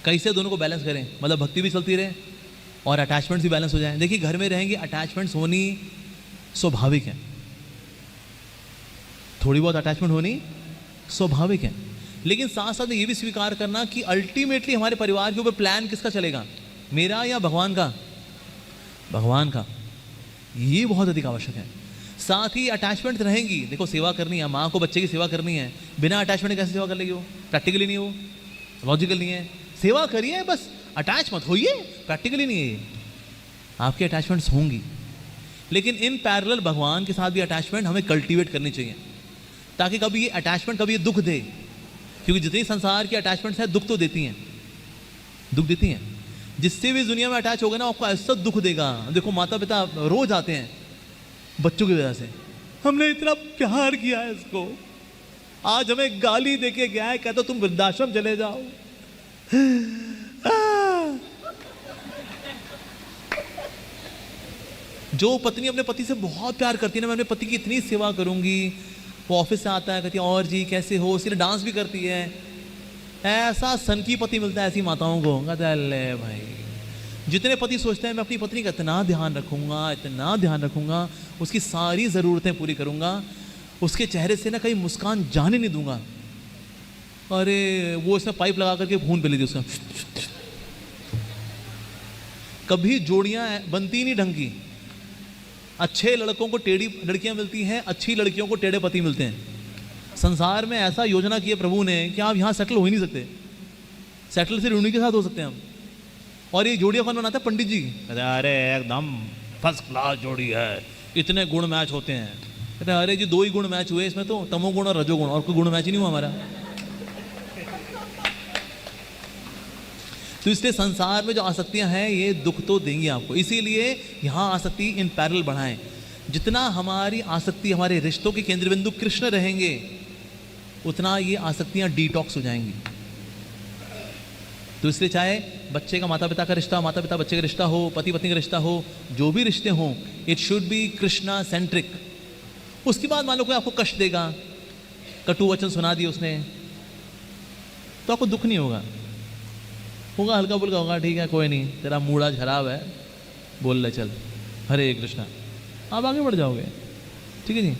कैसे दोनों को बैलेंस करें, मतलब भक्ति भी चलती रहे और अटैचमेंट्स भी बैलेंस हो जाए। देखिए घर में रहेंगे, अटैचमेंट्स होनी स्वाभाविक है, थोड़ी बहुत अटैचमेंट होनी स्वाभाविक है, लेकिन साथ साथ ये भी स्वीकार करना कि अल्टीमेटली हमारे परिवार के ऊपर प्लान किसका चलेगा, मेरा या भगवान का? भगवान का। ये बहुत अधिक आवश्यक है। साथ ही अटैचमेंट रहेंगी, देखो सेवा करनी है, माँ को बच्चे की सेवा करनी है, बिना अटैचमेंट कैसे सेवा कर लेगी वो? प्रैक्टिकली नहीं, वो लॉजिकल नहीं है। सेवा करिए बस, अटैच मत होइए, प्रैक्टिकली नहीं है ये। आपकी अटैचमेंट्स होंगी, लेकिन इन पैरेलल भगवान के साथ भी अटैचमेंट हमें कल्टीवेट करनी चाहिए, ताकि कभी ये अटैचमेंट कभी ये दुख दे, क्योंकि जितनी संसार की अटैचमेंट्स है दुख तो देती हैं, दुख देती हैं। जिससे भी दुनिया में अटैच होगा ना, आपको ऐसा दुख देगा। देखो माता पिता रोज आते हैं बच्चों की वजह से, हमने इतना प्यार किया है इसको, आज हमें गाली देके गया है, कहता तुम वृद्धाश्रम चले जाओ। जो पत्नी अपने पति से बहुत प्यार करती है ना, मैं अपने पति की इतनी सेवा करूंगी, वो ऑफिस से आता है कहती है और जी कैसे हो, इसलिए डांस भी करती है। ऐसा सनकी पति मिलता है ऐसी माताओं को, कहता है ले भाई। जितने पति सोचते हैं मैं अपनी पत्नी का इतना ध्यान रखूंगा, इतना ध्यान रखूंगा, उसकी सारी ज़रूरतें पूरी करूंगा, उसके चेहरे से ना कहीं मुस्कान जाने नहीं दूंगा। अरे वो इसने पाइप लगा करके खून पे ली थी उसका। कभी जोड़ियां बनती नहीं ढंग की। अच्छे लड़कों को टेढ़ी लड़कियां मिलती हैं, अच्छी लड़कियों को टेढ़े पति मिलते हैं। संसार में ऐसा योजना की है प्रभु ने कि आप यहाँ सेटल हो ही नहीं सकते, सेटल सिर्फ उन्हीं के साथ हो सकते हैं हम। और ये जोड़ियां कौन बनाता है? पंडित जी। कहते हैं अरे एकदम फर्स्ट क्लास जोड़ी है, इतने गुण मैच होते हैं। कहते हैं अरे जी 2 ही गुण मैच हुए इसमें तो, तमोगुण और रजोगुण, और कोई गुण मैच ही नहीं हुआ हमारा। तो इसलिए संसार में जो आसक्तियां हैं ये दुख तो देंगी आपको, इसीलिए यहाँ आसक्ति इन पैरेलल बढ़ाएं। जितना हमारी आसक्ति हमारे रिश्तों के केंद्र बिंदु कृष्ण रहेंगे, उतना ये आसक्तियां डिटॉक्स हो जाएंगी। तो इसलिए चाहे बच्चे का माता पिता का रिश्ता, माता पिता बच्चे का रिश्ता हो, पति पत्नी का रिश्ता हो, जो भी रिश्ते हों, it should be Krishna centric. उसके बाद मान लो कोई आपको कष्ट देगा, कटु वचन सुना दिए उसने, तो आपको दुख नहीं होगा, होगा हल्का फुल्का होगा, ठीक है कोई नहीं, तेरा मूड आज खराब है, बोल ले चल हरे कृष्णा, आप आगे बढ़ जाओगे, ठीक है जी।